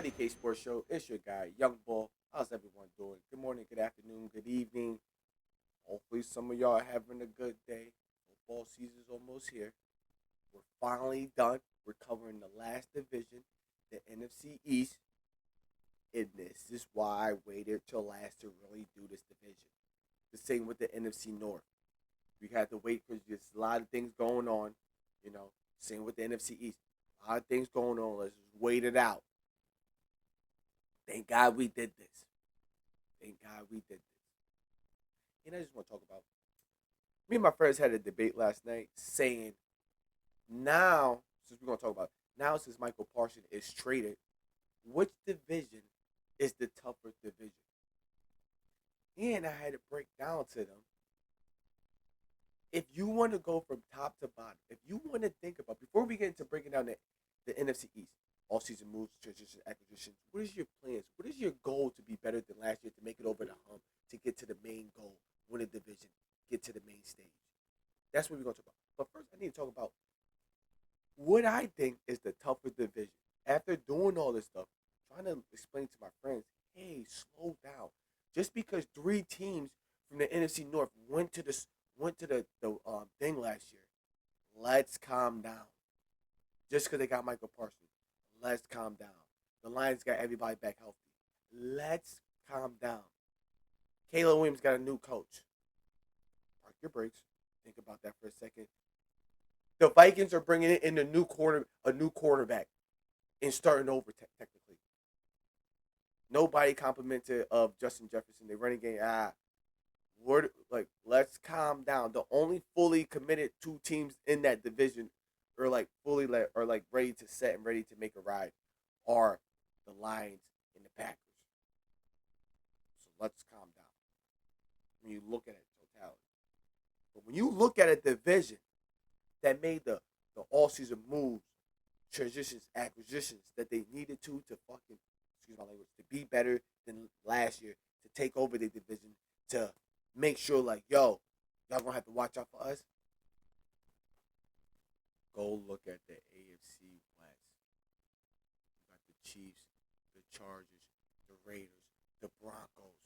I.D.K Sports Show. It's your guy, Young Bull. How's everyone doing? Good morning, good afternoon, good evening. Hopefully, some of y'all are having a good day. Football season's almost here. We're finally done. We're covering the last division, the NFC East. And this is why I waited till last to really do this division. The same with the NFC North. We had to wait for just a lot of things going on. Same with the NFC East. A lot of things going on. Let's just wait it out. Thank God we did this. Thank God we did this. And I just want to talk about. Me and my friends had a debate last night saying now, since we're going to talk about now, since Michael Parsons is traded, which division is the tougher division? And I had to break down to them. If you want to go from top to bottom, if you want to think about, before we get into breaking down the NFC East, all-season moves, transitions, acquisitions, what is your plans? What is your goal to be better than last year, to make it over the hump, to get to the main goal, win a division, get to the main stage? That's what we're going to talk about. But first, I need to talk about what I think is the tougher division. After doing all this stuff, trying to explain to my friends, hey, slow down. Just because three teams from the NFC North went to the thing last year, let's calm down. Just because they got Michael Parsons, let's calm down. The Lions got everybody back healthy. Let's calm down. Caleb Williams got a new coach. Park your brakes. Think about that for a second. The Vikings are bringing in a new quarterback, and starting over technically. Nobody complimented of Justin Jefferson. They running game. Let's calm down. The only fully committed two teams in that division are ready to set and ready to make a ride are the Lions and the Packers. So let's calm down. When you look at it totality. But when you look at a division that made the all-season moves, transitions, acquisitions that they needed to fucking, excuse my language, to be better than last year, to take over the division, to make sure y'all gonna have to watch out for us. Go look at the AFC West. You got the Chiefs, the Chargers, the Raiders, the Broncos.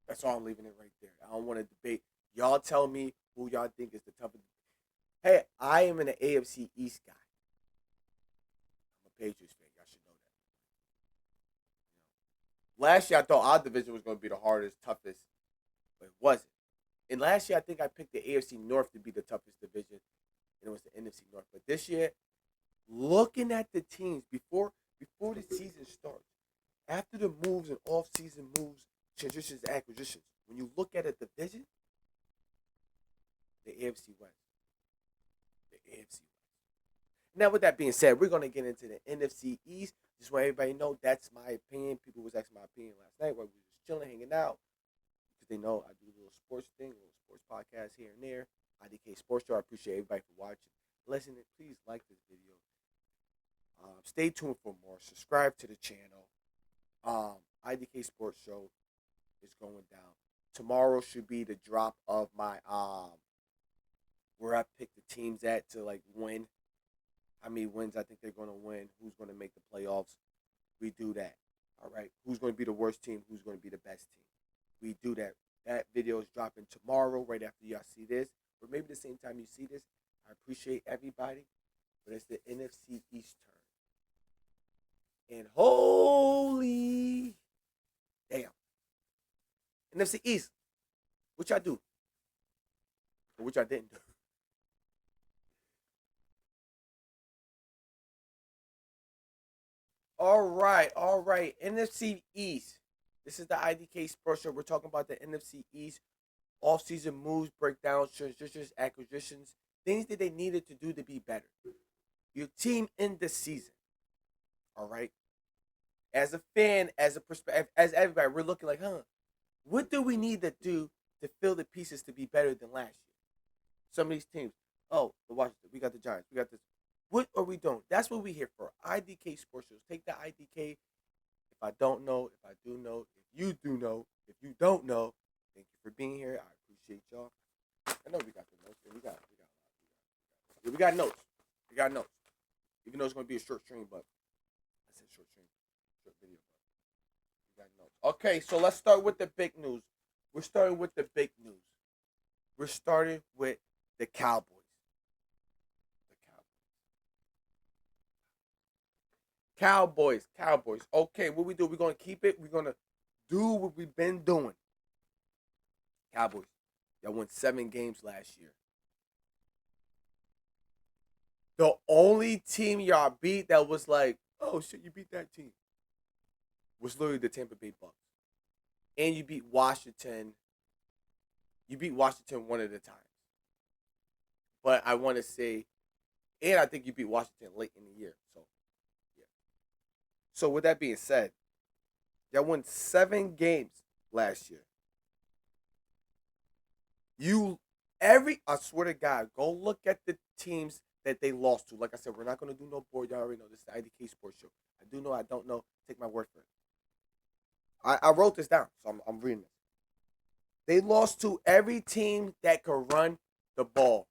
That's all I'm leaving it right there. I don't want to debate. Y'all tell me who y'all think is the toughest. Hey, I am an AFC East guy. I'm a Patriots fan. Y'all should know that. Last year I thought our division was going to be the hardest, toughest, but it wasn't. And last year I think I picked the AFC North to be the toughest division, and it was the NFC North. But this year, looking at the teams before the season starts, after the moves and off-season moves, transitions, acquisitions, when you look at a division, the AFC West. The AFC West. Now, with that being said, we're going to get into the NFC East. Just want everybody to know that's my opinion. People was asking my opinion last night while we was chilling, hanging out. Because they know I do a little sports thing, a little sports podcast here and there. I.D.K Sports Show. I appreciate everybody for watching. Listening, please like this video. Stay tuned for more. Subscribe to the channel. I.D.K Sports Show is going down. Tomorrow should be the drop of my where I pick the teams at to win. How many wins I think they're going to win. Who's going to make the playoffs. We do that. All right. Who's going to be the worst team. Who's going to be the best team. We do that. That video is dropping tomorrow right after y'all see this. Or maybe the same time you see this. I appreciate everybody. But it's the NFC East turn. And holy damn. NFC East. Which I do. Or which I didn't do. All right. NFC East. This is the I.D.K Sports Show. We're talking about the NFC East. Off-season moves, breakdowns, transitions, acquisitions. Things that they needed to do to be better. Your team in the season. All right? As a fan, as a perspective, as everybody, we're looking what do we need to do to fill the pieces to be better than last year? Some of these teams. Oh, the Washington. We got the Giants. We got this. What are we doing? That's what we're here for. I.D.K Sports Shows. Take the I.D.K. If I don't know, if I do know, if you do know, if you don't know, thank you for being here. I appreciate y'all. I know we got the notes. We got notes. We got notes. Even though it's going to be a short stream, but I said short stream, short video. But you got notes. Okay, so let's start with the big news. We're starting with the big news. We're starting with the Cowboys. The Cowboys. Cowboys. Okay, what we do? We're going to keep it. We're going to do what we've been doing. Cowboys. Y'all won 7 games last year. The only team y'all beat that was like, oh shit, you beat that team, was literally the Tampa Bay Bucks. And you beat Washington. You beat Washington one at a time. But I want to say, and I think you beat Washington late in the year. So, yeah. So with that being said, y'all won 7 games last year. I swear to God, go look at the teams that they lost to. Like I said, we're not going to do no board. Y'all already know this is the I.D.K sports show. I do know, I don't know. Take my word for it. I wrote this down, so I'm reading it. They lost to every team that could run the ball.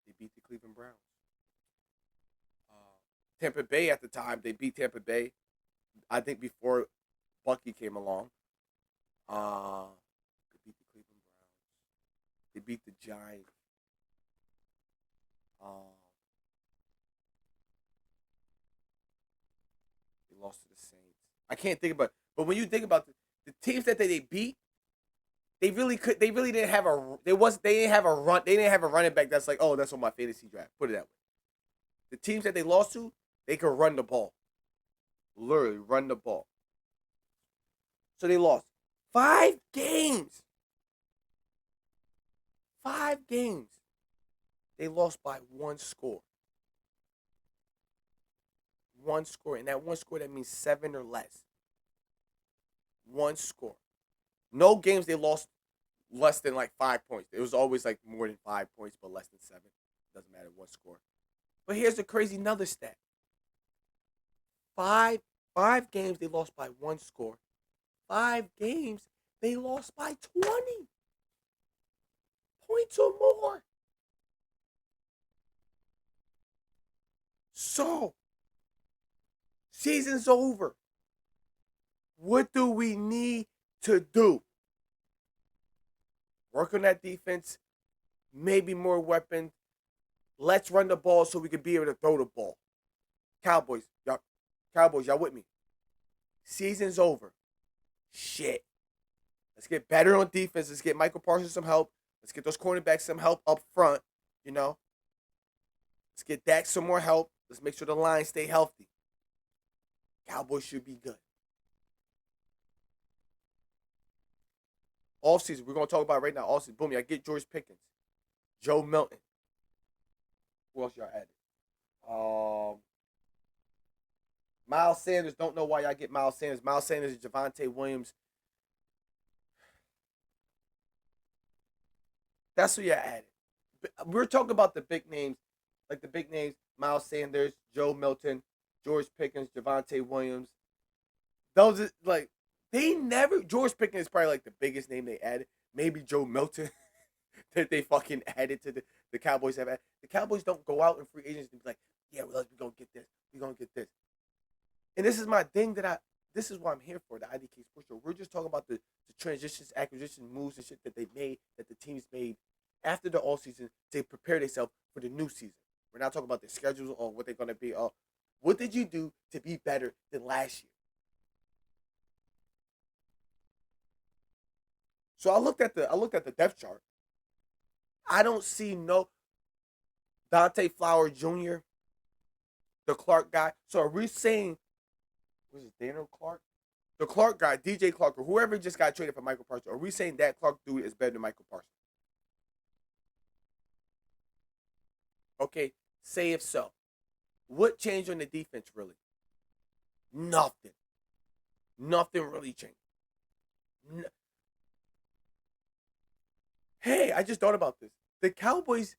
They beat the Cleveland Browns. Tampa Bay at the time, they beat Tampa Bay. I think before Bucky came along. They beat the Cleveland Browns. They beat the Giants. They lost to the Saints. I can't think about it. But when you think about the teams that they beat, they really didn't have a they didn't have a running back that's like, oh, that's on my fantasy draft. Put it that way. The teams that they lost to, they could run the ball. Literally run the ball. So they lost 5 games. 5 games. They lost by 1 score. 1 score. And that 1 score, that means 7 or less. 1 score. No games they lost less than like 5 points. It was always like more than 5 points, but less than 7. Doesn't matter, 1 score. But here's the crazy another stat. 5 games they lost by 1 score. 5 games they lost by 20 points or more. So, season's over. What do we need to do? Work on that defense. Maybe more weapons. Let's run the ball so we can be able to throw the ball. Cowboys, y'all with me? Season's over. Shit. Let's get better on defense. Let's get Michael Parsons some help. Let's get those cornerbacks some help up front. You know. Let's get Dak some more help. Let's make sure the line stay healthy. Cowboys should be good. Offseason, we're going to talk about right now. Offseason, boom, y'all get George Pickens. Joe Milton. Who else y'all added? Miles Sanders. Don't know why y'all get Miles Sanders. Miles Sanders and Javonte Williams. That's who y'all added. We're talking about the big names. Like the big names. Miles Sanders, Joe Milton, George Pickens, Javonte Williams. Those are like, they never. George Pickens is probably like the biggest name they added. Maybe Joe Milton that they fucking added to the Cowboys have added. The Cowboys don't go out in free agents and be like, yeah, we're going to get this. We're going to get this. And this is my thing this is what I'm here for, the I.D.K Sports Show. We're just talking about the transitions, acquisition moves, and shit that they made, that the teams made after the offseason to prepare themselves for the new season. We're not talking about the schedules or what they're going to be. What did you do to be better than last year? So I looked at the depth chart. I don't see no Dante Flower Jr., the Clark guy. So are we saying, was it Daniel Clark? The Clark guy, DJ Clark, or whoever just got traded for Michael Parsons. Are we saying that Clark dude is better than Michael Parsons? Okay, say if so. What changed on the defense, really? Nothing. Nothing really changed. Hey, I just thought about this. The Cowboys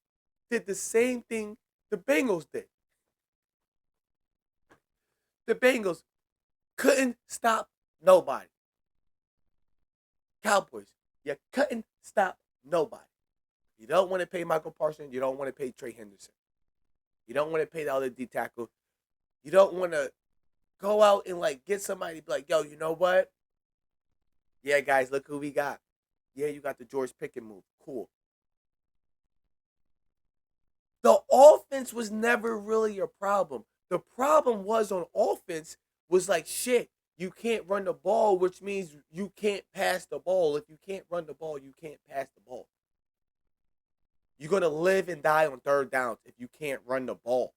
did the same thing the Bengals did. The Bengals couldn't stop nobody. Cowboys, you couldn't stop nobody. You don't want to pay Michael Parsons. You don't want to pay Trey Henderson. You don't want to pay the other D tackle. You don't want to go out and like get somebody be like, yo, you know what? Yeah, guys, look who we got. Yeah, you got the George Pickens move. Cool. The offense was never really a problem. The problem was on offense was like shit. You can't run the ball, which means you can't pass the ball. If you can't run the ball, you can't pass the ball. You're gonna live and die on third downs if you can't run the ball.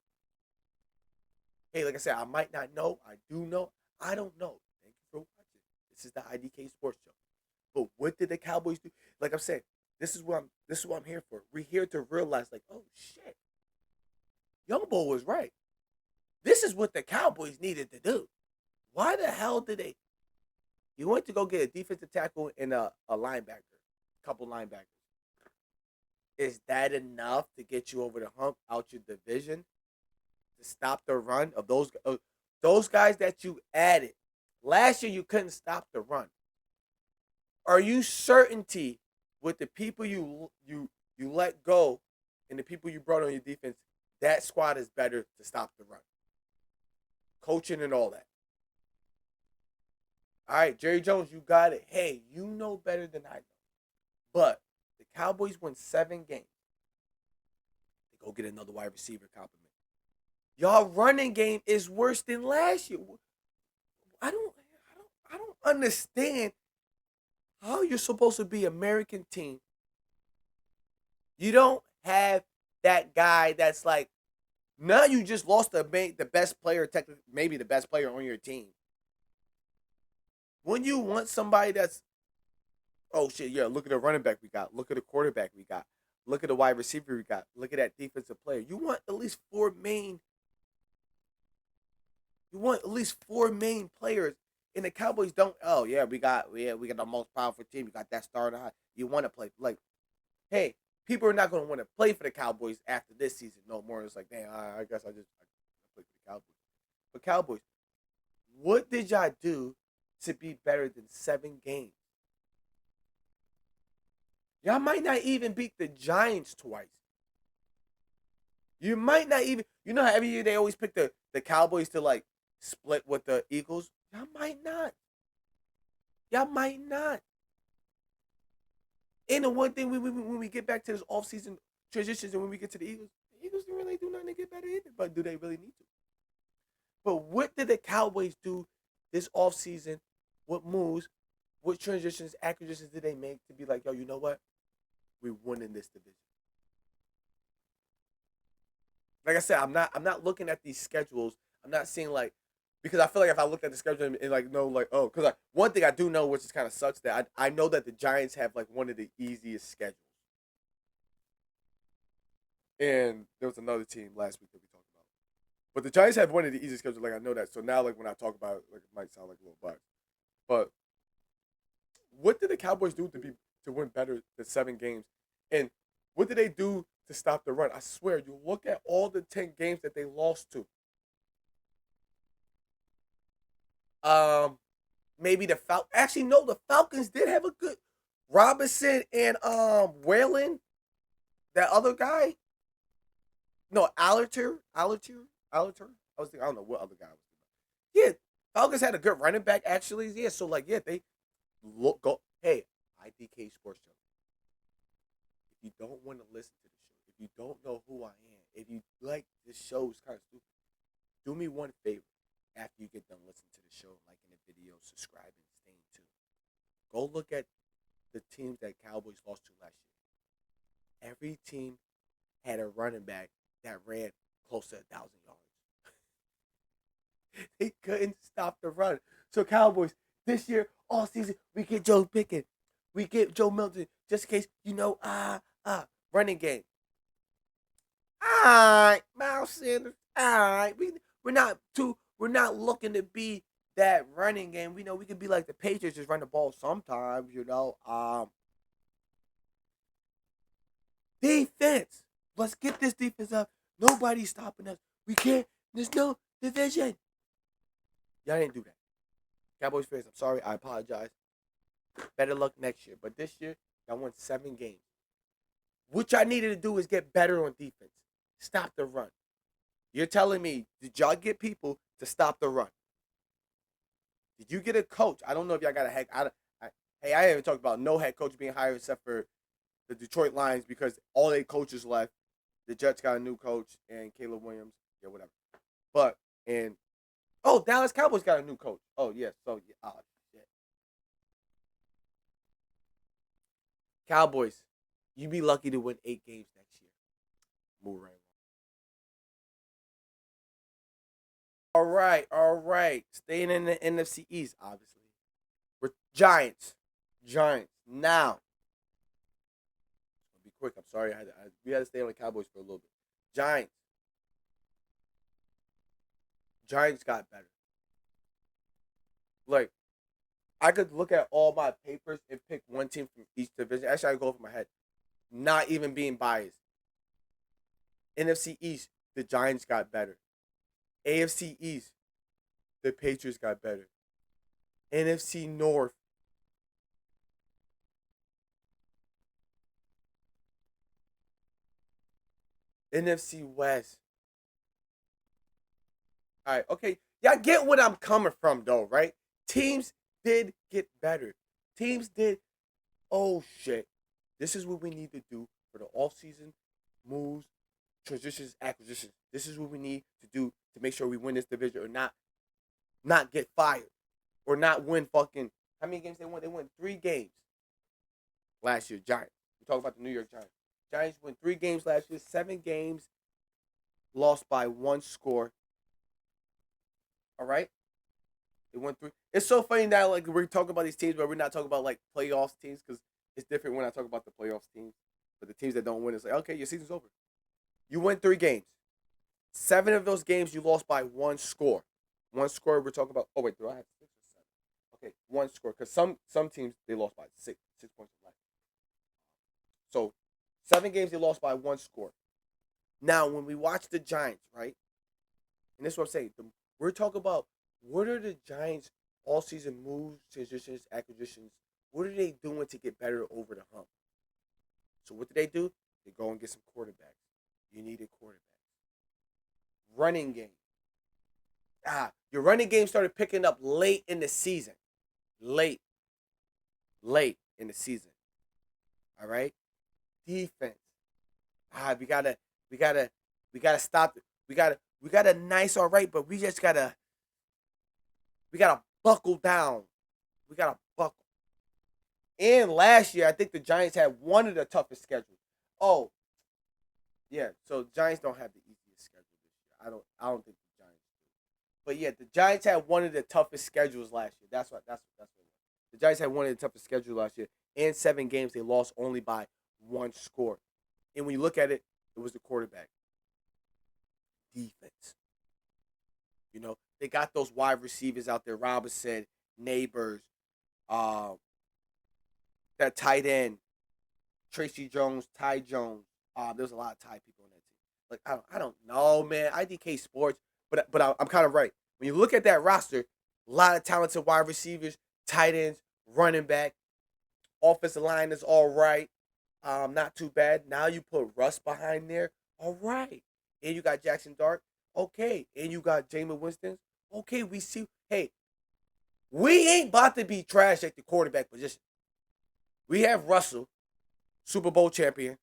Hey, like I said, I might not know. I do know. I don't know. Thank you for watching. This is the I.D.K Sports Show. But what did the Cowboys do? Like I'm saying, this is what I'm here for. We're here to realize, like, oh shit, Young Bull was right. This is what the Cowboys needed to do. Why the hell did they? You went to go get a defensive tackle and a linebacker, a couple linebackers. Is that enough to get you over the hump out your division to stop the run of those guys that you added? Last year you couldn't stop the run. Are you certainty with the people you let go and the people you brought on your defense? That squad is better to stop the run. Coaching and all that. All right, Jerry Jones, you got it. Hey, you know better than I know. But the Cowboys won 7 games. They go get another wide receiver compliment. Y'all running game is worse than last year. I don't understand how you're supposed to be American team. You don't have that guy that's like, now you just lost the best player, technically maybe the best player on your team. When you want somebody that's, oh shit, yeah, look at the running back we got, look at the quarterback we got, look at the wide receiver we got, look at that defensive player. You want at least 4 main. You want at least 4 main players. And the Cowboys don't. Oh yeah, we got the most powerful team. You got that star high. You want to play like, hey, people are not going to want to play for the Cowboys after this season no more. It's like, damn, I guess I play for the Cowboys. But Cowboys, what did y'all do to be better than 7 games? Y'all might not even beat the Giants twice. You might not even. You know how every year they always pick the Cowboys to like split with the Eagles? Y'all might not. Y'all might not. And the one thing when we get back to this offseason transitions and when we get to the Eagles didn't really do nothing to get better either. But do they really need to? But what did the Cowboys do this offseason? What moves, what transitions, acquisitions did they make to be like, yo, you know what? We won in this division. Like I said, I'm not looking at these schedules. I'm not seeing like, because I feel like if I look at the schedule and like know like, oh, because one thing I do know, which is kind of sucks, that I know that the Giants have like one of the easiest schedules. And there was another team last week that we talked about, but the Giants have one of the easiest schedules. Like I know that, so now like when I talk about it, like it might sound like a little biased, but what did the Cowboys do to win better than 7 games, and what did they do to stop the run? I swear, you look at all the 10 games that they lost to. Maybe the actually no, the Falcons did have a good Robinson and Whalen, that other guy. No, Allerter. I was thinking, I don't know what other guy was. Yeah, Falcons had a good running back actually. Yeah, so like yeah, they go. Hey, I.D.K Sports Show. If you don't want to listen to the show, if you don't know who I am, if you like this show is kind of stupid, do me one favor. After you get done listening to the show, liking the video, subscribing, staying tuned. Go look at the teams that Cowboys lost to last year. Every team had a running back that ran close to 1,000 yards. They couldn't stop the run. So Cowboys, this year, all season, we get Joe Pickens. We get Joe Milton, just in case, running game. All right, Miles Sanders. All right, we're not looking to be that running game. We know we could be like the Patriots, just run the ball sometimes. Defense. Let's get this defense up. Nobody's stopping us. We can't. There's no division. Y'all didn't do that. Cowboys fans, I'm sorry. I apologize. Better luck next year. But this year, y'all won 7 games. What y'all needed to do is get better on defense. Stop the run. You're telling me, did y'all get people to stop the run? Did you get a coach? I don't know if y'all got a head. Hey, I haven't talked about no head coach being hired except for the Detroit Lions because all their coaches left. The Jets got a new coach and Caleb Williams. Yeah, whatever. But, and, oh, Dallas Cowboys got a new coach. Oh, yeah. So, yeah. Oh, shit. Cowboys, you be lucky to win 8 games next year. Move right. All right. Staying in the NFC East, obviously. We're Giants. Now, I'll be quick. I'm sorry. We had to stay on the Cowboys for a little bit. Giants. Giants got better. Like, I could look at all my papers and pick one team from each division. Actually, I go over my head. Not even being biased. NFC East, the Giants got better. AFC East, the Patriots got better. NFC North, NFC West. All right, okay. Y'all get what I'm coming from, though, right? Teams did get better. Teams did. Oh shit! This is what we need to do for the offseason moves, transitions, acquisitions. This is what we need to do to make sure we win this division or not get fired or not win fucking. How many games they won? They won 3 games last year. Giants. We talk about the New York Giants. Giants won 3 games last year. 7 games lost by 1 score. All right. They won 3. It's so funny now, like we're talking about these teams, but we're not talking about like playoffs teams because it's different when I talk about the playoffs teams. But the teams that don't win, it's like okay, your season's over. You win 3 games. 7 of those games you lost by 1 score. 1 score. We're talking about. Oh wait, do I have 6 or 7? Okay, 1 score because some teams they lost by 6 points of life. So 7 games they lost by 1 score. Now when we watch the Giants, right, and this is what I'm saying. We're talking about what are the Giants all season moves, transitions, acquisitions. What are they doing to get better over the hump? So what do? They go and get some quarterbacks. You need a quarterback. Running game. Your running game started picking up late in the season. Late in the season. All right. Defense. We gotta stop it. We got a nice all right, but we gotta buckle down. We gotta buckle. And last year, I think the Giants had one of the toughest schedules. Oh, yeah. So Giants don't have the easiest schedule this year. I don't think the Giants do. But yeah, the Giants had one of the toughest schedules last year. That's what it was. The Giants had one of the toughest schedules last year. In 7 games, they lost only by 1 score. And when you look at it, it was the quarterback. Defense. You know, they got those wide receivers out there. Robinson, Neighbors, uh, that tight end, Tracy Jones, Ty Jones. There's a lot of Ty people on that team. Like I don't know, man. I.D.K. Sports, but I'm kind of right. When you look at that roster, a lot of talented wide receivers, tight ends, running back, offensive line is all right. Not too bad. Now you put Russ behind there, all right. And you got Jackson Dart, okay. And you got Jameis Winston, okay. We see. Hey, we ain't about to be trash at the quarterback position. We have Russell, Super Bowl champion.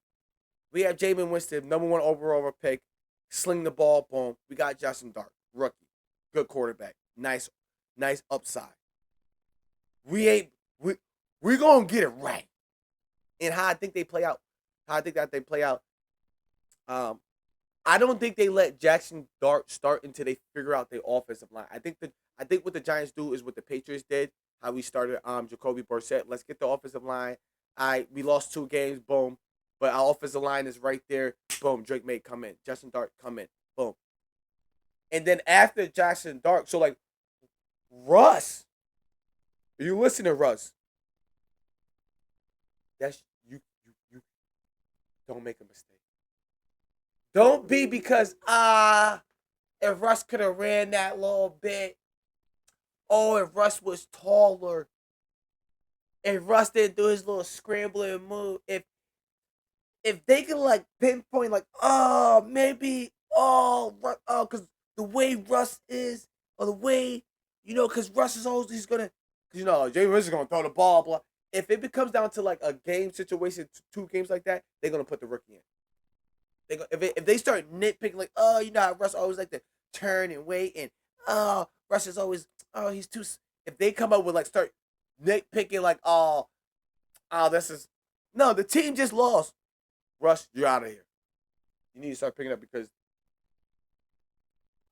We have Jameis Winston, #1 overall pick. Sling the ball, boom. We got Jackson Dart, rookie, good quarterback, nice upside. We ain't we gonna get it right. And how I think they play out, how I think that they play out. Um, I don't think they let Jackson Dart start until they figure out their offensive line. I think what the Giants do is what the Patriots did. How we started Jacoby Brissett. Let's get the offensive line. We lost 2 games, boom. But our offensive line is right there. Boom. Drake May come in. Jackson Dart come in. Boom. And then after Jackson Dart, so like Russ, you listen to Russ. That's you don't make a mistake. Don't be because if Russ could have ran that little bit. Oh, if Russ was taller. If Russ didn't do his little scrambling move. if they can like pinpoint like, oh, maybe, because the way Russ is, or the way, because Russ is always, he's gonna, because Jay Russ is gonna throw the ball, blah. If it becomes down to like a game situation, two games like that, they're gonna put the rookie in. If they start nitpicking like, oh, how Russ always like to turn and wait, and oh, Russ is always, oh, he's too. If they come up with like start nitpicking like, this is no, the team just lost. Russ, you're out of here. You need to start picking up, because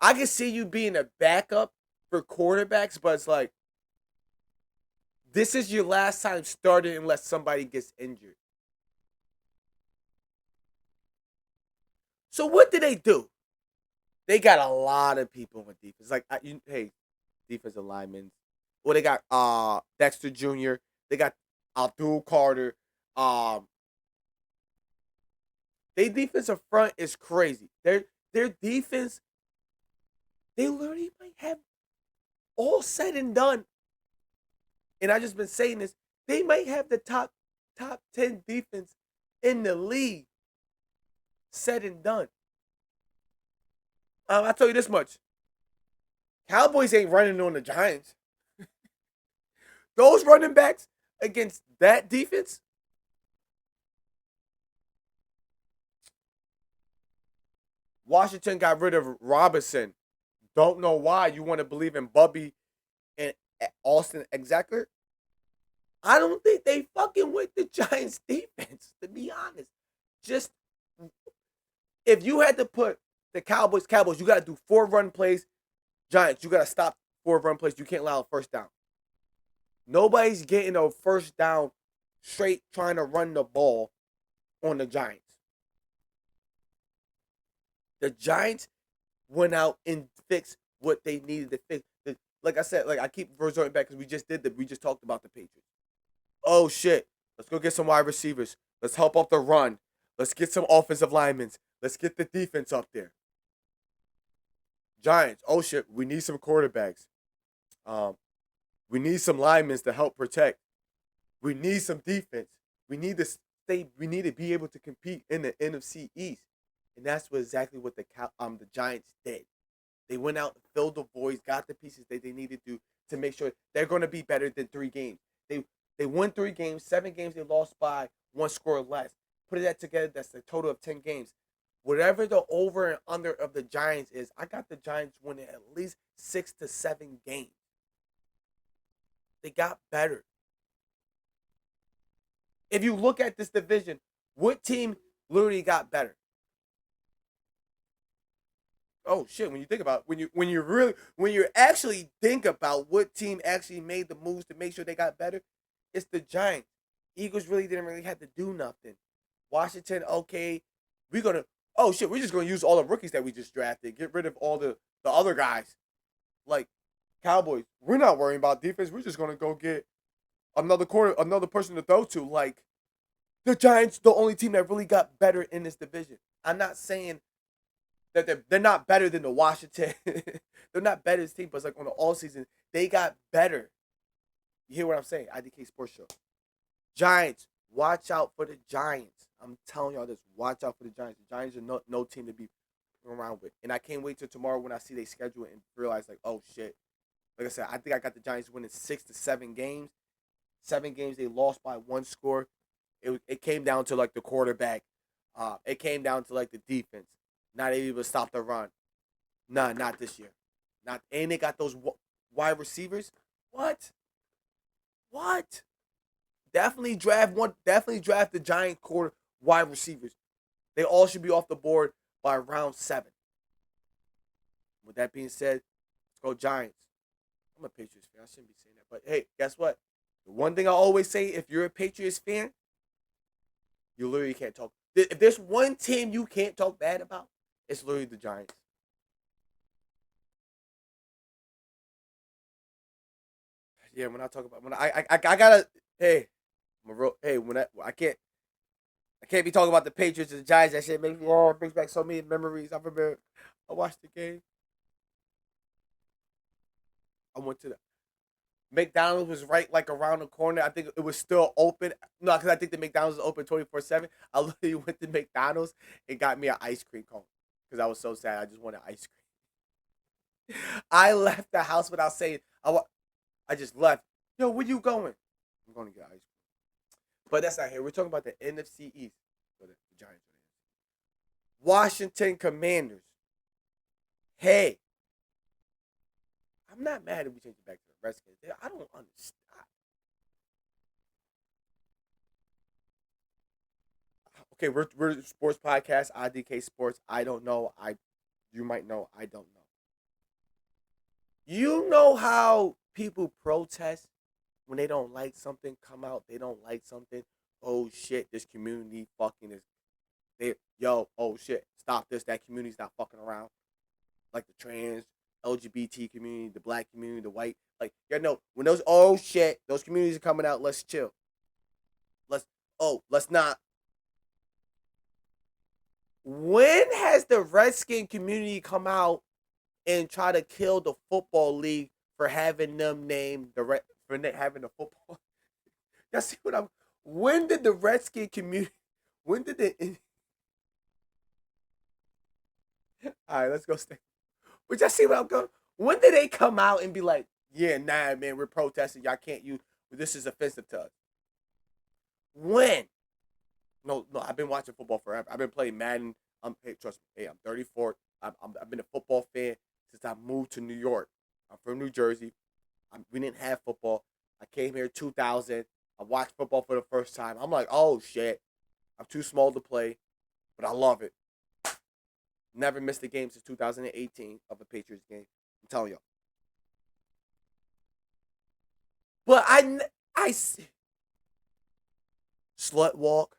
I can see you being a backup for quarterbacks, but it's like, this is your last time starting unless somebody gets injured. So what do they do? They got a lot of people on defense. Like, hey, defensive linemen. Well, they got Dexter Jr. They got Abdul Carter. Their defensive front is crazy. Their defense, they literally might have, all said and done, and I just been saying this, they might have the top 10 defense in the league, said and done. I'll tell you this much. Cowboys ain't running on the Giants. Those running backs against that defense, Washington got rid of Robinson. Don't know why. You want to believe in Bubby and Austin Eckler? I don't think they fucking with the Giants defense, to be honest. Just, if you had to put the Cowboys, you got to do 4 run plays. Giants, you got to stop 4 run plays. You can't allow a first down. Nobody's getting a first down straight trying to run the ball on the Giants. The Giants went out and fixed what they needed to fix. Like I said, like I keep resorting back because we just talked about the Patriots. Oh shit, let's go get some wide receivers. Let's help up the run. Let's get some offensive linemen. Let's get the defense up there. Giants, oh shit, we need some quarterbacks. We need some linemen to help protect. We need some defense. We need to stay. We need to be able to compete in the NFC East, and that's exactly what the Giants did. They went out and filled the voids, got the pieces that they needed to make sure they're going to be better than 3 games. They won 3 games, 7 games they lost by 1 score less. Put that together, that's a total of 10 games. Whatever the over and under of the Giants is, I got the Giants winning at least 6 to 7 games. They got better. If you look at this division, what team literally got better? Oh shit! When you think about when you actually think about what team actually made the moves to make sure they got better, it's the Giants. Eagles didn't really have to do nothing. Washington, okay, we're just gonna use all the rookies that we just drafted. Get rid of all the other guys. Like Cowboys, we're not worrying about defense. We're just gonna go get another person to throw to. Like the Giants, the only team that really got better in this division. I'm not saying that they're not better than the Washington. They're not better as a team, but it's like on the all season, they got better. You hear what I'm saying? I.D.K Sports Show. Giants, watch out for the Giants. I'm telling y'all this. Watch out for the Giants. The Giants are no team to be around with. And I can't wait till tomorrow when I see they schedule and realize, like, oh, shit. Like I said, I think I got the Giants winning 6 to 7 games. 7 games they lost by 1 score. It came down to, like, the quarterback. It came down to, like, the defense. Not able to stop the run. Nah, not this year. And they got those wide receivers. What? Definitely draft the Giant quarter wide receivers. They all should be off the board by round 7. With that being said, let's go Giants. I'm a Patriots fan. I shouldn't be saying that. But hey, guess what? The one thing I always say, if you're a Patriots fan, you literally can't talk. If there's one team you can't talk bad about, it's literally the Giants. Yeah, when I talk about I gotta when I can't be talking about the Patriots and the Giants. That shit brings back so many memories. I remember I watched the game. I went to McDonald's was right like around the corner. I think it was still open. No, because I think the McDonald's is open 24/7. I literally went to McDonald's and got me an ice cream cone because I was so sad. I just wanted ice cream. I left the house without saying. I just left. Yo, where you going? I'm going to get ice cream. But that's not here. We're talking about the NFC East. For the Giants. Washington Commanders. Hey, I'm not mad if we change it back to the Redskins. I don't understand. Okay, we're a sports podcast. I.D.K Sports. I don't know. You might know. I don't know. You know how people protest when they don't like something? Come out. They don't like something. Oh shit! This community fucking is. Oh shit! Stop this. That community's not fucking around. Like the trans, LGBT community, the black community, the white. Like, when those, oh shit, those communities are coming out, let's chill. Let's not. When has the Redskin community come out and try to kill the football league for having them named having the football? Y'all see what I'm. When did the Redskin community? When did the? All right, let's go. Stay. But y'all see what I'm going? When did they come out and be like, yeah, nah, man, we're protesting. Y'all can't use. This is offensive to us. When? No, I've been watching football forever. I've been playing Madden. Hey, trust me. Hey, I'm 34. I've been a football fan since I moved to New York. I'm from New Jersey. We didn't have football. I came here in 2000. I watched football for the first time. I'm like, oh shit. I'm too small to play, but I love it. Never missed a game since 2018 of a Patriots game. I'm telling you. But I see slut walk.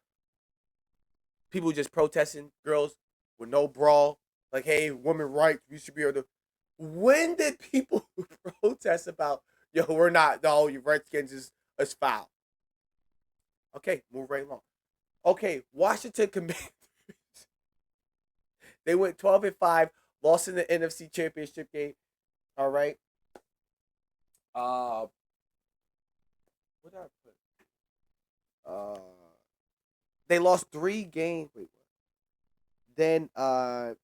People just protesting, girls with no bra. Like, hey, women rights, we should be able to. When did people protest about, yo, we're not, no, your Redskins is foul? Okay, move right along. Okay, Washington Commanders. They went 12-5, lost in the NFC Championship game. All right. What did I put? They lost 3 games. Wait, what? Then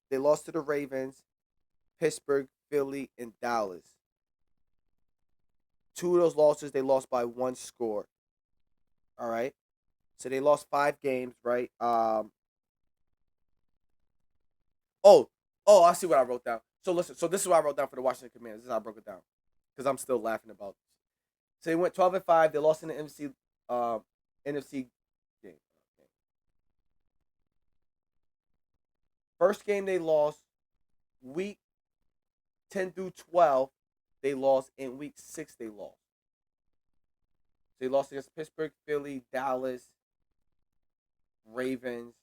they lost to the Ravens, Pittsburgh, Philly, and Dallas. 2 of those losses they lost by 1 score. All right. So they lost 5 games, right? I see what I wrote down. So listen, so this is what I wrote down for the Washington Commanders. This is how I broke it down. Because I'm still laughing about this. So they went 12-5. They lost in the NFC game. Okay. First game they lost week 10 through 12. They lost in week 6. They lost. So they lost against Pittsburgh, Philly, Dallas, Ravens.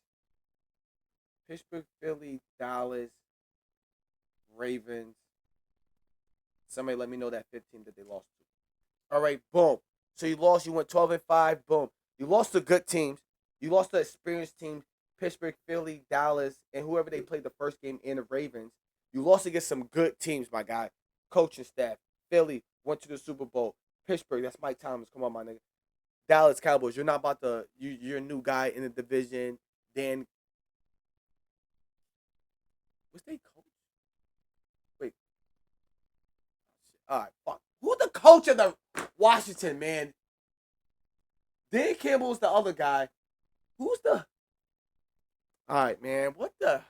Pittsburgh, Philly, Dallas, Ravens. Somebody let me know that 15 that they lost to. All right, boom. So you lost. You went 12-5. Boom. You lost to good teams. You lost to experienced teams. Pittsburgh, Philly, Dallas, and whoever they played the first game in the Ravens. You lost against some good teams, my guy. Coaching staff. Philly went to the Super Bowl. Pittsburgh, that's Mike Thomas. Come on, my nigga. Dallas Cowboys, you're not about to. You're a new guy in the division. Dan. Was they coach? Wait. All right, fuck. Who's the coach of the Washington, man? Dan Campbell's the other guy. Who's the? All right, man. What the?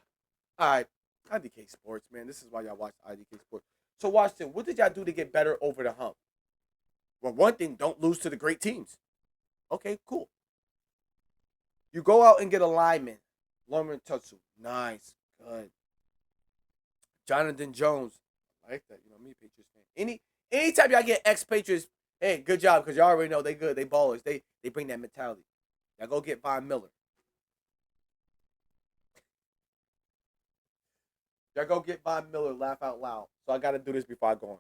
All right. I.D.K Sports, man. This is why y'all watch I.D.K Sports. So, Washington, what did y'all do to get better over the hump? Well, one thing, don't lose to the great teams. Okay, cool. You go out and get a lineman. Lorman Tutsu. Nice. Good. Jonathan Jones. I like that. You know me, Patriots fan. Anytime y'all get ex-Patriots, hey, good job, because y'all already know they good. They ballers. They bring that mentality. Y'all go get Von Miller. Y'all go get Von Miller, laugh out loud. So I got to do this before I go on.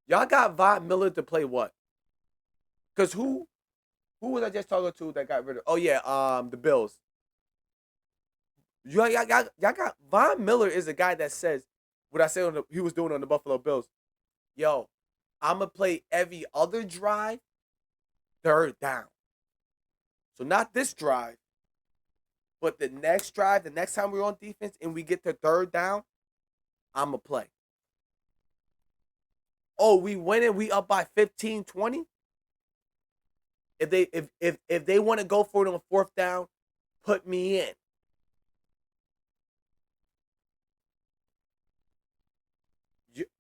Y'all got Von Miller to play what? Because who was I just talking to that got rid of? Oh, yeah, the Bills. Y'all got Von Miller is a guy that says what I said he was doing on the Buffalo Bills. Yo, I'm going to play every other drive third down. So not this drive, but the next drive, the next time we're on defense and we get to third down, I'm going to play. Oh, we win it. We up by 15, 20. If they want to go for it on fourth down, put me in.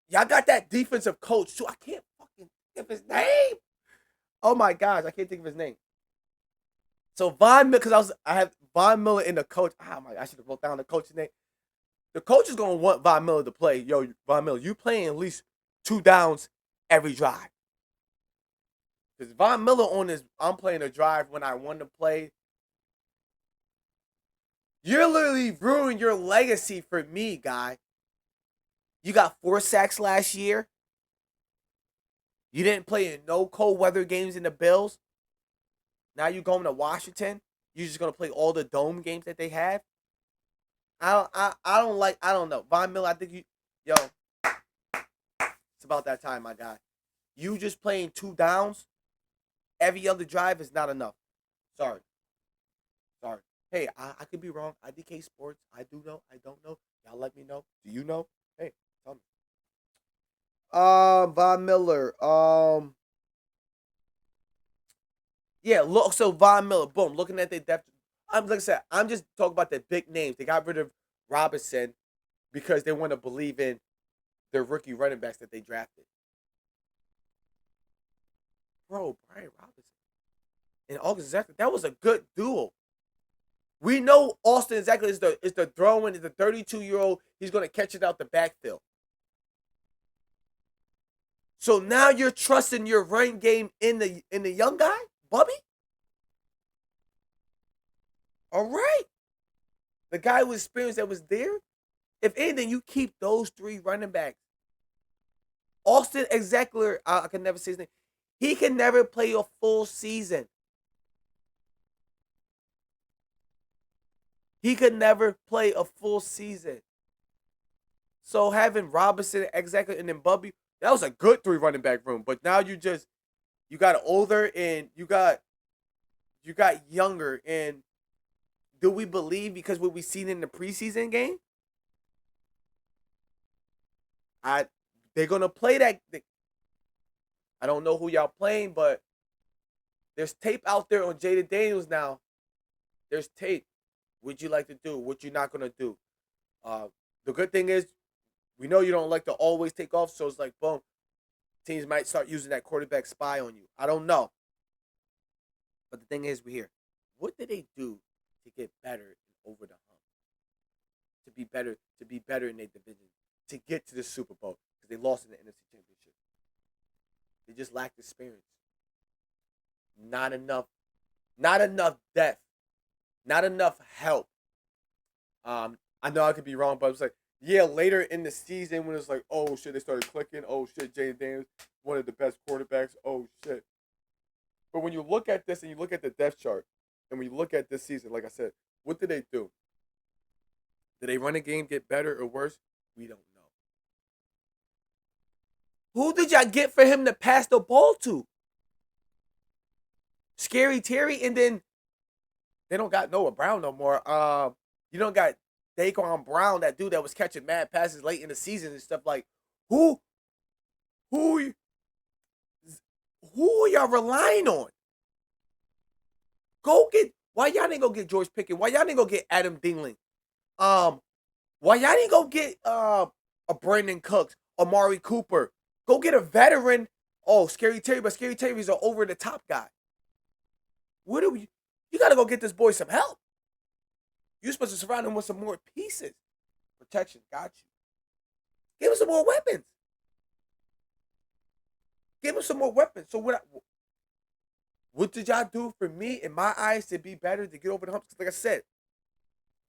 Y'all got that defensive coach too. I can't fucking think of his name. Oh my gosh, I can't think of his name. So Von Miller, because I have Von Miller in the coach. Oh my, I should have wrote down the coach's name. The coach is gonna want Von Miller to play. Yo, Von Miller, you playing at least 2 downs every drive. Because Von Miller on this, I'm playing a drive when I want to play. You're literally ruining your legacy for me, guy. You got 4 sacks last year. You didn't play in no cold weather games in the Bills. Now you're going to Washington. You're just gonna play all the dome games that they have. I don't know. Von Miller, I think yo, it's about that time, my guy. You just playing 2 downs every other drive is not enough. Sorry. Hey, I could be wrong. I.D.K Sports. I do know. I don't know. Y'all let me know. Do you know? Hey, tell me. Von Miller. Yeah, look. So Von Miller. Boom. Looking at their depth. Like I said, I'm just talking about the big names. They got rid of Robinson because they want to believe in their rookie running backs that they drafted. Bro, Brian Robinson and August Zachary, that was a good duo. We know Austin Zachary is the throwing, is the 32-year-old. He's going to catch it out the backfield. So now you're trusting your run game in the young guy, Bubby? All right. The guy with experience that was there. If anything, you keep those 3 running backs. Austin Eckler, I can never say his name. He can never play a full season. He could never play a full season. So having Robinson, Eckler, and then Bubby, that was a good 3 running back room. But now you got older and you got younger. And do we believe because what we seen in the preseason game? They're gonna play that. I don't know who y'all playing, but there's tape out there on Jaden Daniels now. There's tape. What you like to do? What you're not gonna do? The good thing is, we know you don't like to always take off, so it's like, boom, teams might start using that quarterback spy on you. I don't know, but the thing is, we're here. What did they do to get better and over the hump? To be better in their division, to get to the Super Bowl because they lost in the NFC Championship. They just lacked experience. Not enough depth. Not enough help. I know I could be wrong, but it's like, yeah, later in the season when it's like, oh shit, they started clicking. Oh shit, Jaden Daniels, one of the best quarterbacks. Oh shit. But when you look at this and you look at the depth chart, and when you look at this season, like I said, what did they do? Did they run a game get better or worse? We don't know. Who did y'all get for him to pass the ball to? Scary Terry, and then they don't got Noah Brown no more. You don't got Daquan Brown, that dude that was catching mad passes late in the season and stuff. Like, who are y'all relying on? Why y'all didn't go get George Pickens? Why y'all didn't go get Adam Dingling? Why y'all didn't go get a Brandon Cooks, Amari Cooper? Go get a veteran. Oh, Scary Terry, but Scary Terry's an over the top guy. What do we? You got to go get this boy some help. You're supposed to surround him with some more pieces. Protection, got you. Give him some more weapons. Give him some more weapons. So what did y'all do for me, in my eyes, to be better, to get over the hump? Like I said,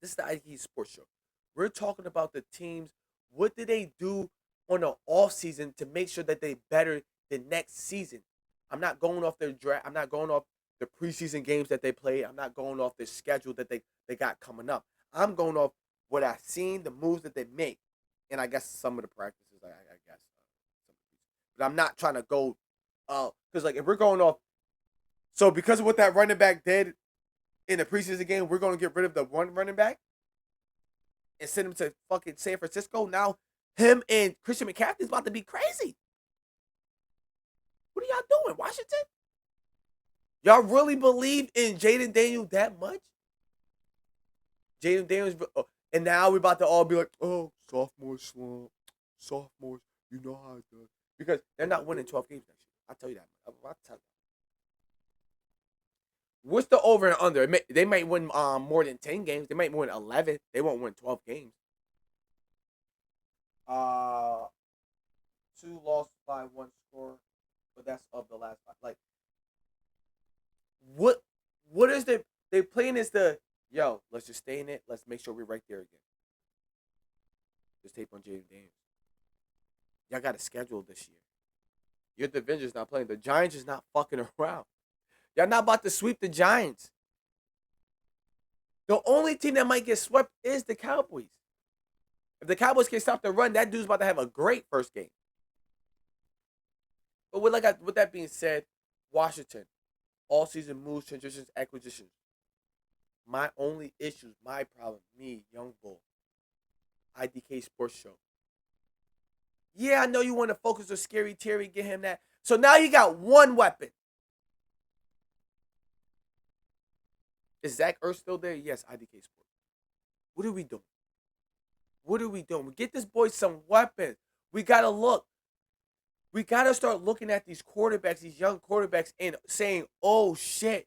this is the I.D.K Sports Show. We're talking about the teams. What did they do on the offseason to make sure that they better the next season? I'm not going off their draft. I'm not going off the preseason games that they played. I'm not going off the schedule that they got coming up. I'm going off what I've seen, the moves that they make, and I guess some of the practices. I guess. but I'm not trying to go. Because like if we're going off, so because of what that running back did in the preseason game, we're going to get rid of the one running back and send him to fucking San Francisco. Now him and Christian McCaffrey's about to be crazy. What are y'all doing, Washington? Y'all really believe in Jaden Daniels that much? Jaden Daniels, and now we're about to all be like, oh, sophomore slump, sophomores, you know how it does. Because they're not winning 12 games next year. I'll tell you that. I'll tell you. What's the over and under? They might win more than 10 games. They might win 11. They won't win 12 games. Uh, 2 lost by 1 score, but that's of the last 5. Like, what is they playing is yo, let's just stay in it. Let's make sure we're right there again. Just tape on Jaden Daniels. Y'all got a schedule this year. Your division's not playing. The Giants is not fucking around. Y'all not about to sweep the Giants. The only team that might get swept is the Cowboys. If the Cowboys can stop the run, that dude's about to have a great first game. But with that being said, Washington, all season moves, transitions, acquisitions. My only issues, my problem, me, Young Bull, I.D.K Sports Show. Yeah, I know you want to focus on Scary Terry, get him that. So now you got one weapon. Is Zach Ertz still there? Yes, I.D.K Sports. What are we doing? What are we doing? We get this boy some weapons. We got to look. We got to start looking at these quarterbacks, these young quarterbacks, and saying, oh, shit,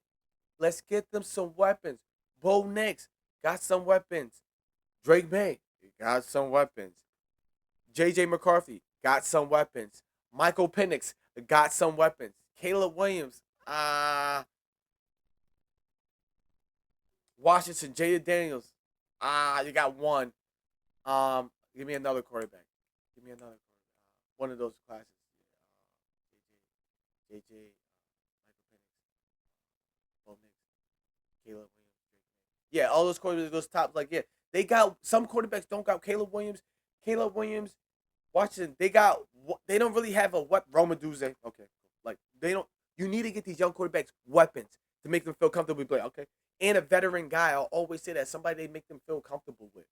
let's get them some weapons. Bo Nix got some weapons. Drake May got some weapons. J.J. McCarthy got some weapons. Michael Penix got some weapons. Caleb Williams, Washington, Jaden Daniels, you got one. Give me another quarterback. Give me another quarterback. One of those classes. JJ, Michael Penix, Bo Nix, Caleb Williams. Yeah, all those quarterbacks, those tops, like, yeah. They got, some quarterbacks don't got Caleb Williams. Caleb Williams, Washington, they don't really have a weapon. Roma Duze, okay. Like, they don't, you need to get these young quarterbacks weapons to make them feel comfortable play, okay? And a veteran guy, I'll always say that, somebody they make them feel comfortable with.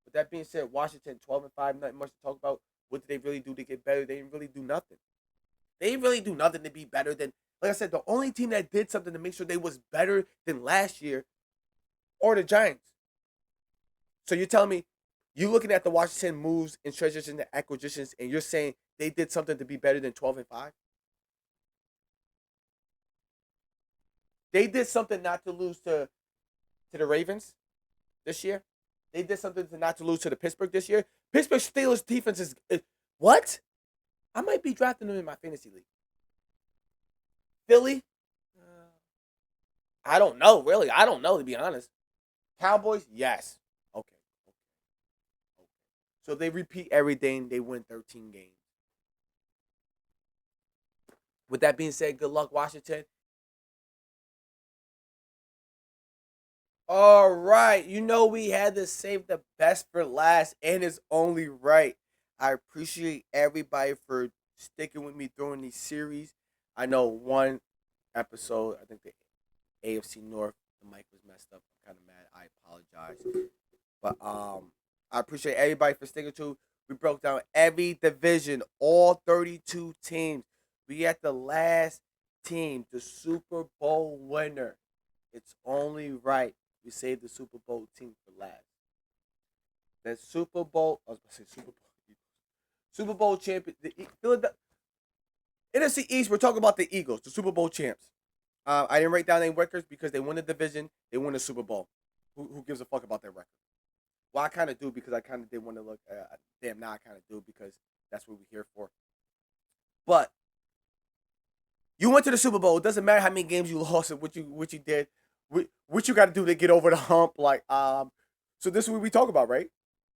With that being said, Washington 12-5, nothing much to talk about. What did they really do to get better? They didn't really do nothing. They didn't really do nothing to be better than, like I said, the only team that did something to make sure they was better than last year are the Giants. So you're telling me, you're looking at the Washington moves and treasures and the acquisitions, and you're saying they did something to be better than 12-5? They did something not to lose to the Ravens this year. They did something to not to lose to the Pittsburgh this year. Pittsburgh Steelers defense is what? I might be drafting them in my fantasy league. Philly? I don't know, really. I don't know, to be honest. Cowboys? Yes. Okay. So they repeat everything. They win 13 games. With that being said, good luck, Washington. All right. You know we had to save the best for last, and it's only right. I appreciate everybody for sticking with me during these series. I know one episode, I think the AFC North, the mic was messed up. I'm kind of mad. I apologize. But I appreciate everybody for sticking to. We broke down every division, all 32 teams. We at the last team, the Super Bowl winner. It's only right we saved the Super Bowl team for last. The Super Bowl, I was about to say Super Bowl. Super Bowl champion, the NFC East. We're talking about the Eagles, the Super Bowl champs. I didn't write down any records because they won the division, they won the Super Bowl. Who gives a fuck about their record? Well, I kind of do because I kind of did want to look. Damn, now I kind of do because that's what we're here for. But you went to the Super Bowl. It doesn't matter how many games you lost and what you did. What you got to do to get over the hump. Like so this is what we talk about, right?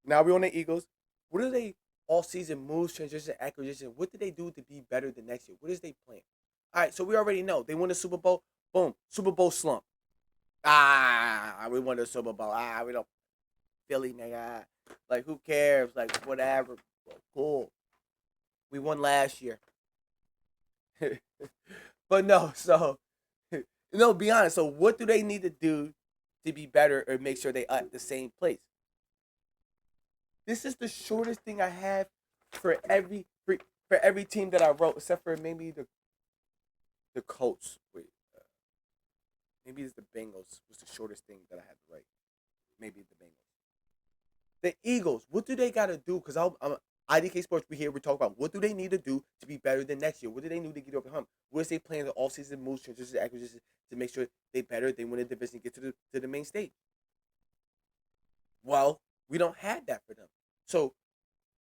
Now we on the Eagles. What are they all season moves, transition, acquisition? What did they do to be better the next year? What is they plan? All right, so we already know they won the Super Bowl. Boom, Super Bowl slump. We won the Super Bowl. We don't Philly, nigga. Like, who cares? Like, whatever. Cool. We won last year. But no, so no, be honest. So what do they need to do to be better or make sure they at the same place? This is the shortest thing I have for every team that I wrote, except for maybe the Colts. Wait, maybe it's the Bengals was the shortest thing that I had to write. Maybe the Bengals. The Eagles. What do they got to do? Because I'm I.D.K Sports. We're talking about what do they need to do to be better than next year. What do they need to get over the hump? What is they playing the offseason moves, transitions, acquisitions to make sure they better? They win the division, get to the main stage. Well, we don't have that for them. So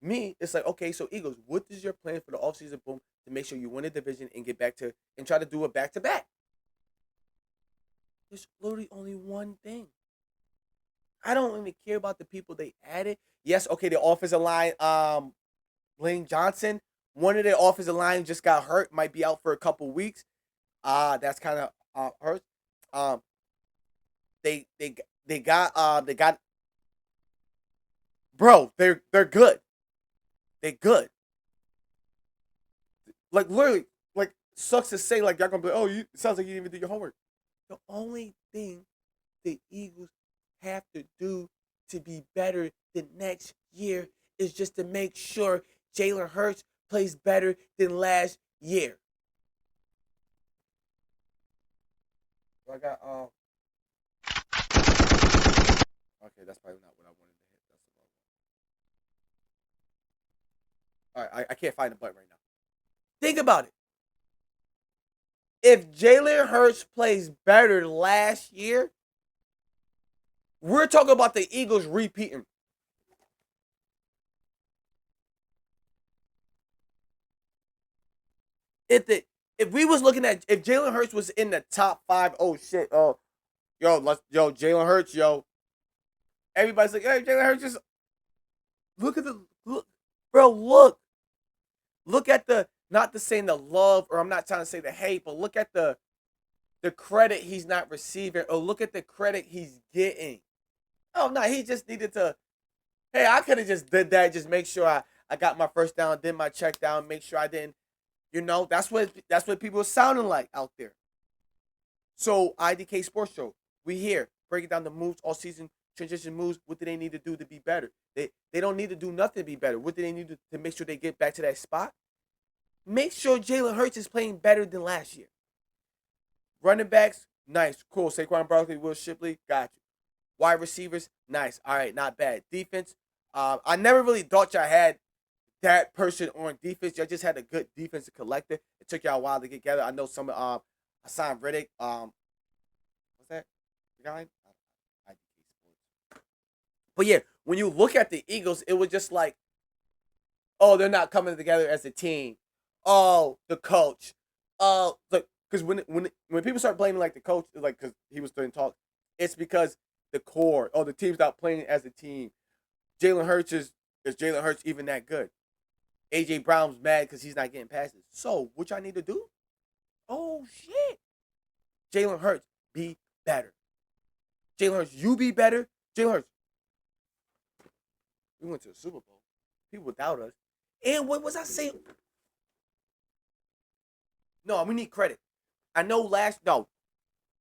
me, it's like, okay, so Eagles, what is your plan for the offseason boom to make sure you win the division and get back to and try to do a back to back? There's literally only one thing. I don't even care about the people they added. Yes, okay, the offensive line, Lane Johnson, one of their offensive line just got hurt, might be out for a couple weeks. That's kind of hurt. Um, they got bro, they're good. They're good. Like literally, like sucks to say, like y'all gonna be, oh, you it sounds like you didn't even do your homework. The only thing the Eagles have to do to be better the next year is just to make sure Jalen Hurts plays better than last year. So I got okay, that's probably not what I wanted to hit. That's the wrong one. All right, I can't find the button right now. Think about it. If Jalen Hurts plays better last year, we're talking about the Eagles repeating. If we was looking at if Jalen Hurts was in the top five, oh shit, oh yo Jalen Hurts, yo. Everybody's like, hey, Jalen Hurts just look at the look, bro, look at the not to saying the love, or I'm not trying to say the hate, but look at the credit he's not receiving, or look at the credit he's getting. Oh no, he just needed to. Hey, I could have just did that, just make sure I got my first down, did my check down, make sure I didn't. That's what people are sounding like out there. So I.D.K Sports Show, we here breaking down the moves all season, transition moves. What do they need to do to be better? They don't need to do nothing to be better. What do they need to make sure they get back to that spot? Make sure Jalen Hurts is playing better than last year. Running backs, nice, cool. Saquon Barkley, Will Shipley, got you. Wide receivers, nice. All right, not bad. Defense, I never really thought y'all had that person on defense. Y'all just had a good defensive collective. It took y'all a while to get together. I know some Hassan Riddick. What's that? The guy? But yeah, when you look at the Eagles, it was just like, oh, they're not coming together as a team. Oh, the coach. Oh, like because when people start blaming like the coach, like because he was doing talk, it's because the core. Oh, the team's not playing as a team. Jalen Hurts is Jalen Hurts even that good? AJ Brown's mad because he's not getting passes. So what y'all need to do? Oh shit, Jalen Hurts be better. Jalen Hurts, you be better. Jalen Hurts, we went to the Super Bowl. People doubt us. And what was I saying? No, we need credit. I know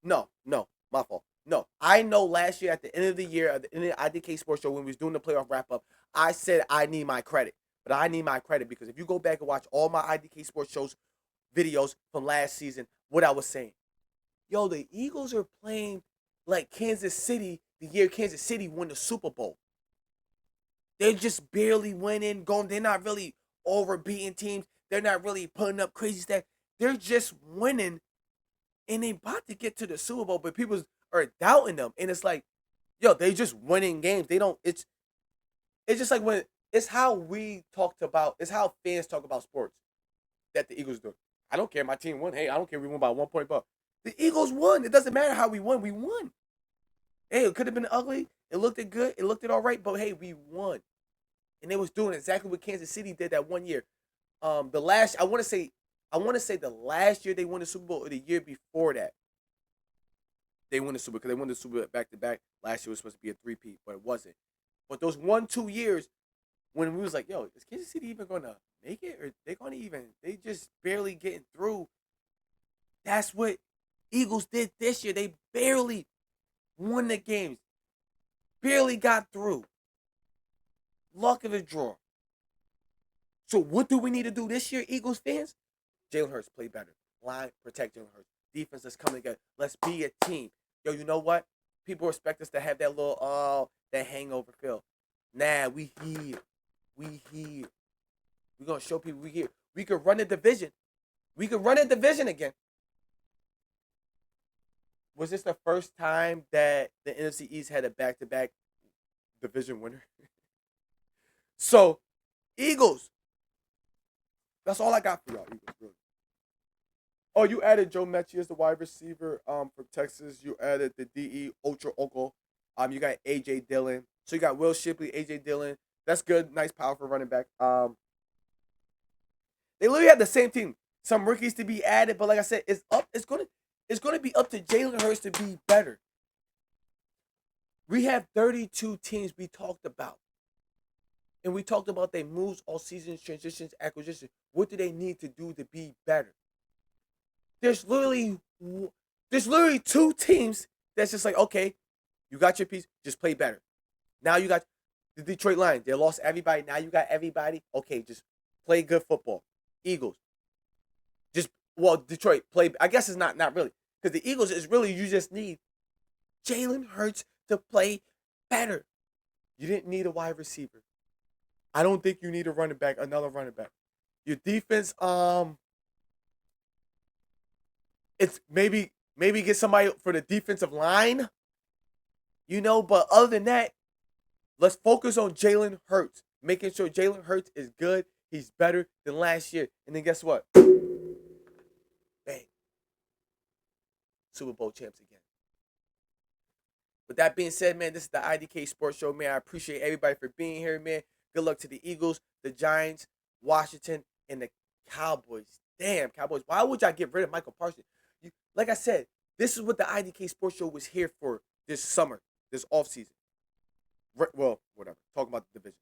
no, my fault. No, I know last year at the end of the year, at the end of the I.D.K Sports Show, when we was doing the playoff wrap up, I said I need my credit. But I need my credit because if you go back and watch all my I.D.K Sports Shows videos from last season, what I was saying, yo, the Eagles are playing like Kansas City the year Kansas City won the Super Bowl. They're just barely winning, going. They're not really overbeating teams. They're not really putting up crazy stats. They're just winning, and they about to get to the Super Bowl, but people are doubting them. And it's like, yo, they just winning games. They don't. It's just like when it's how we talked about. It's how fans talk about sports that the Eagles do. I don't care. My team won. Hey, I don't care. We won by 1 point, but the Eagles won. It doesn't matter how we won. We won. Hey, it could have been ugly. It looked good. It looked all right. But hey, we won, and they was doing exactly what Kansas City did that one year. The last I want to say the last year they won the Super Bowl or the year before that they won the Super because they won the Super Bowl back to back. Last year was supposed to be a three-peat, but it wasn't. But those 1-2 years when we was like, yo, is Kansas City even gonna make it, or they just barely getting through. That's what Eagles did this year. They barely won the games, barely got through. Luck of the draw. So what do we need to do this year, Eagles fans? Jalen Hurts play better. Line, protect Jalen Hurts. Defense, let's come together. Let's be a team. Yo, you know what? People expect us to have that little, that hangover feel. Nah, we here. We here. We're going to show people we here. We could run the division. We could run a division again. Was this the first time that the NFC East had a back-to-back division winner? So, Eagles. That's all I got for y'all, Eagles, really. Oh, you added Joe Mechie as the wide receiver from Texas. You added the DE Ultra Oko. You got A.J. Dillon. So you got Will Shipley, A.J. Dillon. That's good. Nice, powerful running back. They literally have the same team. Some rookies to be added, but like I said, it's up. It's gonna be up to Jalen Hurts to be better. We have 32 teams we talked about. And we talked about their moves, all seasons, transitions, acquisitions. What do they need to do to be better? There's literally two teams that's just like, okay, you got your piece, just play better. Now you got the Detroit Lions. They lost everybody. Now you got everybody. Okay, just play good football. Eagles. Detroit play. I guess it's not really. Because the Eagles is really, you just need Jalen Hurts to play better. You didn't need a wide receiver. I don't think you need another running back. Your defense, it's maybe get somebody for the defensive line, but other than that, let's focus on Jalen Hurts, making sure Jalen Hurts is good, he's better than last year, and then guess what? Bang. Super Bowl champs again. With that being said, man, this is the I.D.K Sports Show, man. I appreciate everybody for being here, man. Good luck to the Eagles, the Giants, Washington, and the Cowboys. Damn, Cowboys. Why would y'all get rid of Michael Parsons? Like I said, this is what the I.D.K Sports Show was here for this summer, this offseason. Well, whatever. Talking about the division.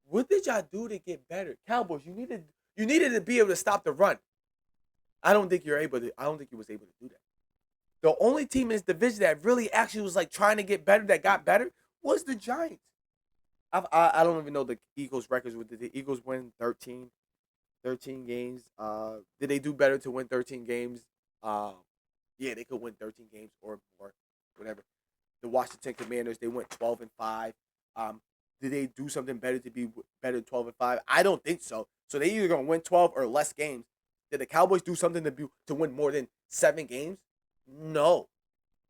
What did y'all do to get better? Cowboys, you needed to be able to stop the run. I don't think you was able to do that. The only team in this division that really actually was like trying to get better, that got better, was the Giants. I don't even know the Eagles' records. Did the Eagles win 13 games? Did they do better to win 13 games? Yeah, they could win 13 games or more, whatever. The Washington Commanders, they went 12-5. Did they do something better to be better than 12-5? I don't think so. So they either gonna win 12 or less games. Did the Cowboys do something to win more than 7 games? No.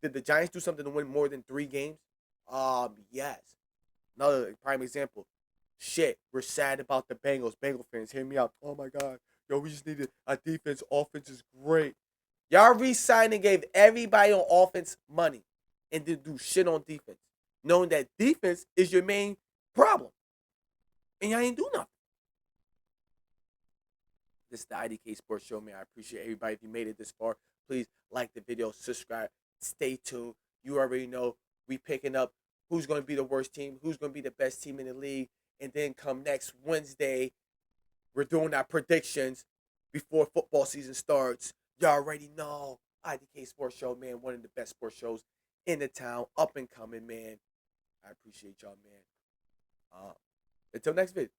Did the Giants do something to win more than 3 games? Yes. Another prime example. Shit, we're sad about the Bengals. Bengal fans, hear me out. Oh my God. Yo, we just needed a defense. Offense is great. Y'all re-signed and gave everybody on offense money and didn't do shit on defense, knowing that defense is your main problem. And y'all ain't do nothing. This is the I.D.K Sports Show, man. I appreciate everybody. If you made it this far, please like the video, subscribe, stay tuned. You already know we picking up who's going to be the worst team, who's going to be the best team in the league. And then come next Wednesday, we're doing our predictions before football season starts. Y'all already know. I.D.K Sports Show, man. One of the best sports shows in the town. Up and coming, man. I appreciate y'all, man. Until next video.